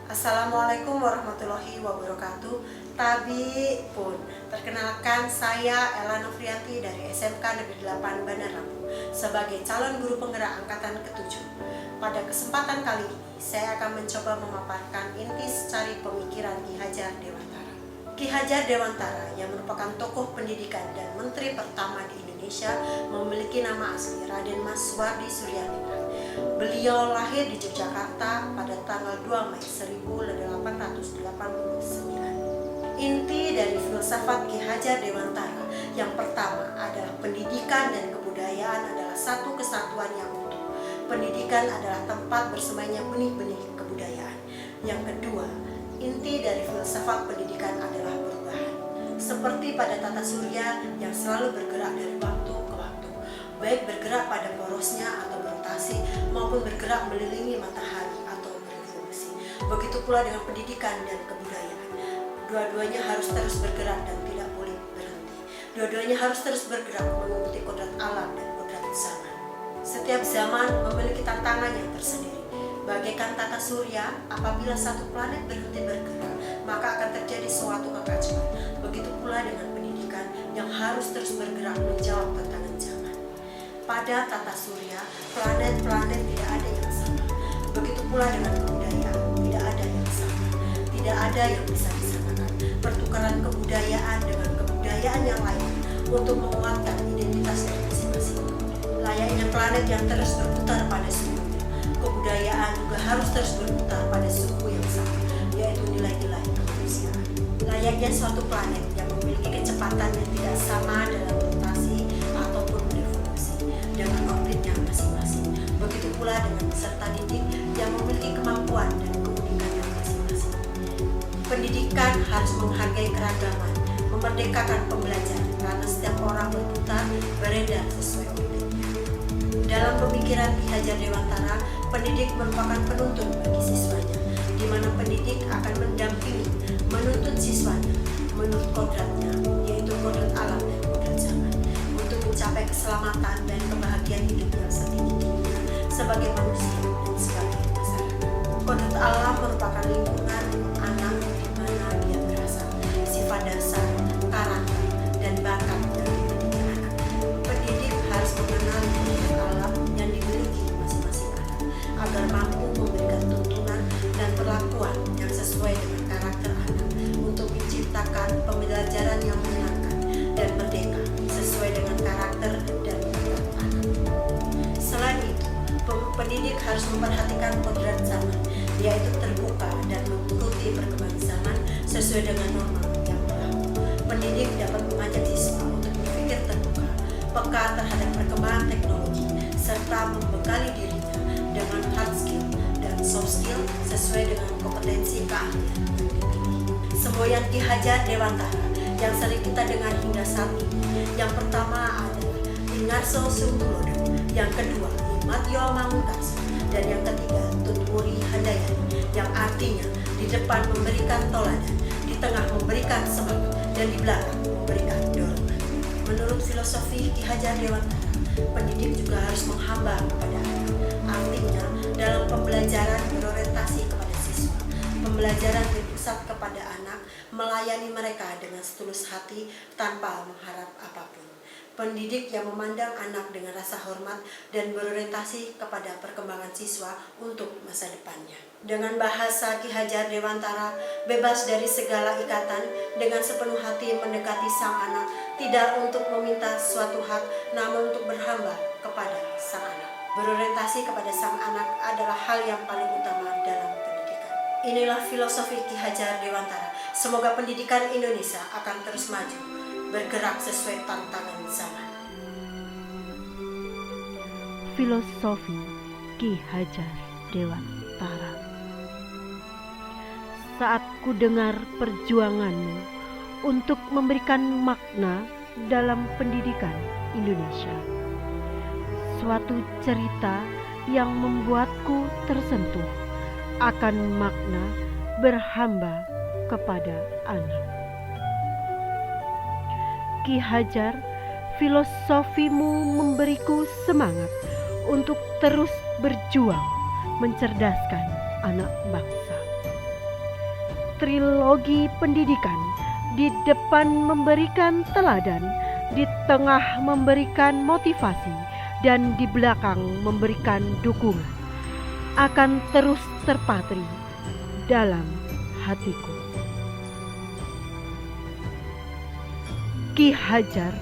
Assalamualaikum warahmatullahi wabarakatuh. Tabi pun, perkenalkan saya Ella Nofrianti dari SMK Negeri 8 Bandar Lampung sebagai calon guru penggerak angkatan ke-7. Pada kesempatan kali ini, saya akan mencoba memaparkan inti secari pemikiran Ki Hajar Dewantara. Ki Hajar Dewantara yang merupakan tokoh pendidikan dan menteri pertama di Indonesia memiliki nama asli Raden Mas Suwardi Suryadiningrat. Beliau lahir di Yogyakarta pada tanggal 2 Mei 1889. Inti dari filsafat Ki Hajar Dewantara yang pertama adalah pendidikan dan kebudayaan adalah satu kesatuan yang utuh. Pendidikan adalah tempat bersemayamnya benih-benih kebudayaan. Yang kedua, inti dari filsafat pendidikan adalah perubahan. Seperti pada tata surya yang selalu bergerak dari waktu ke waktu, baik bergerak pada porosnya atau berotasi maupun bergerak melilingi matahari atau berevolusi. Begitu pula dengan pendidikan dan kebudayaan. Dua-duanya harus terus bergerak dan tidak boleh berhenti. Dua-duanya harus terus bergerak mengikuti kodrat alam dan kodrat zaman. Setiap zaman memiliki tantangan yang tersendiri. Bagaikan tata surya, apabila satu planet berhenti bergerak, maka akan terjadi suatu kekacauan. Begitu pula dengan pendidikan yang harus terus bergerak menjawab tantangan zaman. Pada tata surya, planet-planet tidak ada yang sama. Begitu pula dengan kebudayaan, tidak ada yang sama. Tidak ada yang bisa disamakan. Pertukaran kebudayaan dengan kebudayaan yang lain untuk menguatkan identitas masing-masing. Layaknya planet yang terus berputar pada sukunya, kebudayaan juga harus terus berputar pada suku yang sama, yaitu nilai-nilai kemanusiaan. Layaknya suatu planet yang memiliki kecepatan yang tidak sama dalam rotasi ataupun revolusi dengan orbitnya masing-masing. Begitu pula dengan peserta didik yang memiliki kemampuan dan keunikan yang masing-masing. Pendidikan harus menghargai keragaman, memerdekakan pembelajaran karena setiap orang berputar beredar sesuai orbitnya. Dalam pemikiran Ki Hajar Dewantara, pendidik merupakan penuntun bagi siswanya, di mana pendidik akan mendampingi, menuntun siswanya menurut kodratnya, yaitu kodrat alam dan kodrat zaman, untuk mencapai keselamatan dan kebahagiaan hidup yang setinggi-tingginya sebagai manusia dan sebagai masyarakat. Kodrat alam merupakan lingkungan anak di mana dia berasal, sifat dasar, karakter, dan bakat yang dimiliki anak. Pendidik harus mengenal kodrat alam yang dimiliki masing-masing anak agar mampu memberikan tuntunan dan perlakuan yang sesuai dengan karakter anak untuk menciptakan pembelajaran yang menyenangkan dan merdeka sesuai dengan karakter dan bakat anak. Selain itu, pendidik harus memperhatikan kodrat zaman, yaitu terbuka dan mengikuti perkembangan zaman sesuai dengan norma yang berlaku. Pendidik dapat mengajak siswa untuk berpikir terbuka, peka terhadap perkembangan teknologi, serta membekali dirinya dengan hard skill dan soft skill sesuai dengan kompetensi keahlian yang dipilih. Semboyan Ki Hajar Dewantara yang sering kita dengar hingga saat ini, yang pertama adalah Ingarso Sunggulodo, yang kedua Matio Mangunkarso, dan yang ketiga Tutmuri Handayani, yang artinya di depan memberikan toladan, di tengah memberikan semangat, dan di belakang memberikan dorongan. Menurut filosofi Ki Hajar Dewantara, pendidik juga harus menghamba kepada anak. Artinya, dalam pembelajaran berorientasi kepada siswa, pembelajaran berpusat kepada anak, melayani mereka dengan setulus hati tanpa mengharap apapun. Pendidik yang memandang anak dengan rasa hormat dan berorientasi kepada perkembangan siswa untuk masa depannya. Dengan bahasa Ki Hajar Dewantara, bebas dari segala ikatan, dengan sepenuh hati mendekati sang anak, tidak untuk meminta suatu hak, namun untuk berhamba kepada sang anak. Berorientasi kepada sang anak adalah hal yang paling utama dalam pendidikan. Inilah filosofi Ki Hajar Dewantara. Semoga pendidikan Indonesia akan terus maju, bergerak sesuai tantangan zaman. Filosofi Ki Hajar Dewantara. Saat ku dengar perjuanganmu untuk memberikan makna dalam pendidikan Indonesia. Suatu cerita yang membuatku tersentuh akan makna berhamba kepada anak. Ki Hajar, filosofimu memberiku semangat untuk terus berjuang mencerdaskan anak bangsa. Trilogi pendidikan di depan memberikan teladan, di tengah memberikan motivasi, dan di belakang memberikan dukungan akan terus terpatri dalam hatiku. Ki Hajar,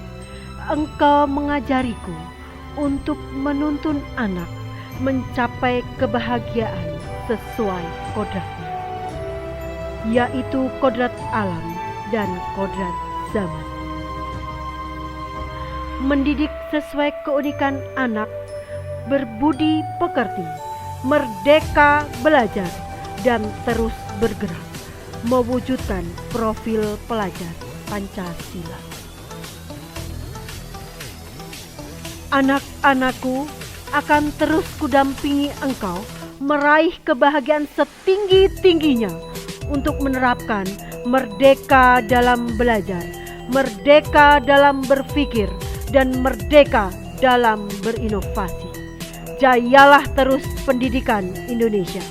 engkau mengajariku untuk menuntun anak mencapai kebahagiaan sesuai kodratnya, yaitu kodrat alam dan kodrat zaman. Mendidik sesuai keunikan anak, berbudi pekerti, merdeka belajar, dan terus bergerak mewujudkan profil pelajar Pancasila. Anak-anakku akan terus kudampingi engkau meraih kebahagiaan setinggi-tingginya untuk menerapkan merdeka dalam belajar, merdeka dalam berpikir, dan merdeka dalam berinovasi. Jayalah terus pendidikan Indonesia.